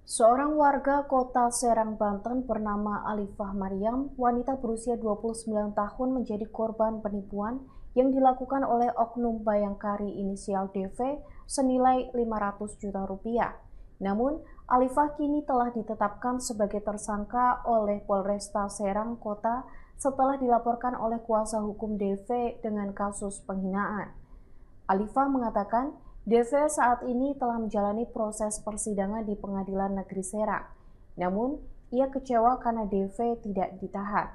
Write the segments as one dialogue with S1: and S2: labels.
S1: Seorang warga kota Serang, Banten bernama Alifah Maryam, wanita berusia 29 tahun menjadi korban penipuan yang dilakukan oleh oknum bayangkari inisial DV senilai 500 juta rupiah. Namun, Alifah kini telah ditetapkan sebagai tersangka oleh Polresta Serang Kota setelah dilaporkan oleh kuasa hukum DV dengan kasus penghinaan. Alifah mengatakan DV saat ini telah menjalani proses persidangan di Pengadilan Negeri Serang. Namun, ia kecewa karena DV tidak ditahan.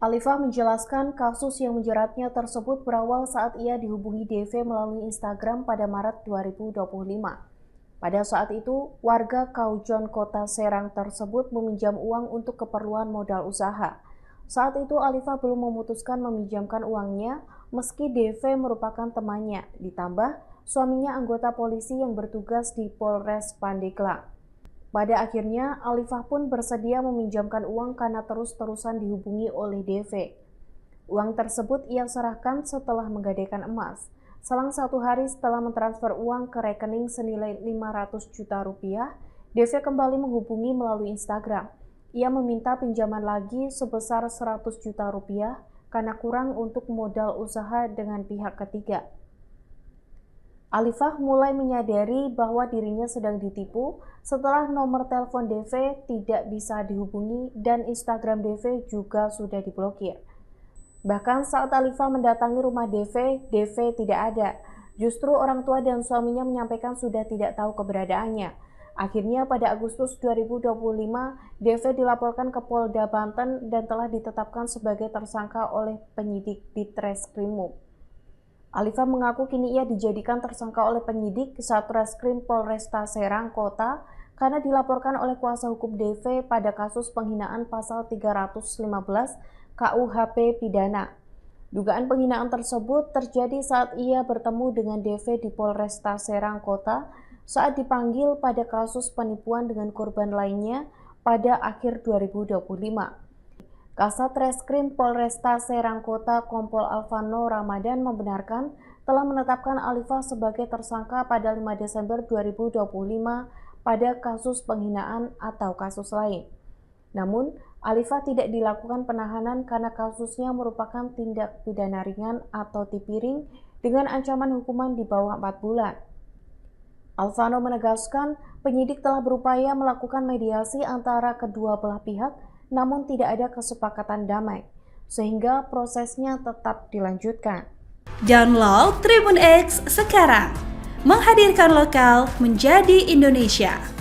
S1: Alifah menjelaskan kasus yang menjeratnya tersebut berawal saat ia dihubungi DV melalui Instagram pada Maret 2025. Pada saat itu, warga Kaujon Kota Serang tersebut meminjam uang untuk keperluan modal usaha. Saat itu Alifah belum memutuskan meminjamkan uangnya meski DV merupakan temannya, ditambah suaminya anggota polisi yang bertugas di Polres Pandeglang. Pada akhirnya Alifah pun bersedia meminjamkan uang karena terus-terusan dihubungi oleh DV. Uang tersebut ia serahkan setelah menggadaikan emas. Selang 1 hari setelah mentransfer uang ke rekening senilai 500 juta rupiah, DV kembali menghubungi melalui Instagram. Ia meminta pinjaman lagi sebesar 100 juta rupiah karena kurang untuk modal usaha dengan pihak ketiga. Alifah mulai menyadari bahwa dirinya sedang ditipu setelah nomor telepon DV tidak bisa dihubungi dan Instagram DV juga sudah diblokir. Bahkan saat Alifah mendatangi rumah DV tidak ada. Justru orang tua dan suaminya menyampaikan sudah tidak tahu keberadaannya. Akhirnya pada Agustus 2025, DV dilaporkan ke Polda Banten dan telah ditetapkan sebagai tersangka oleh penyidik Ditreskrimum. Alifah mengaku kini ia dijadikan tersangka oleh penyidik Satreskrim Polresta Serang Kota karena dilaporkan oleh kuasa hukum DV pada kasus penghinaan pasal 315 KUHP Pidana. Dugaan penghinaan tersebut terjadi saat ia bertemu dengan DV di Polresta Serang Kota saat dipanggil pada kasus penipuan dengan korban lainnya pada akhir 2025. Kasat Reskrim Polresta Serang Kota Kompol Alvano Ramadan membenarkan telah menetapkan Alifah sebagai tersangka pada 5 Desember 2025 pada kasus penghinaan atau kasus lain. Namun, Alifah tidak dilakukan penahanan karena kasusnya merupakan tindak pidana ringan atau tipiring dengan ancaman hukuman di bawah 4 bulan. Alvano menegaskan penyidik telah berupaya melakukan mediasi antara kedua belah pihak namun tidak ada kesepakatan damai, sehingga prosesnya tetap dilanjutkan.
S2: Download Tribun X sekarang, menghadirkan lokal menjadi Indonesia.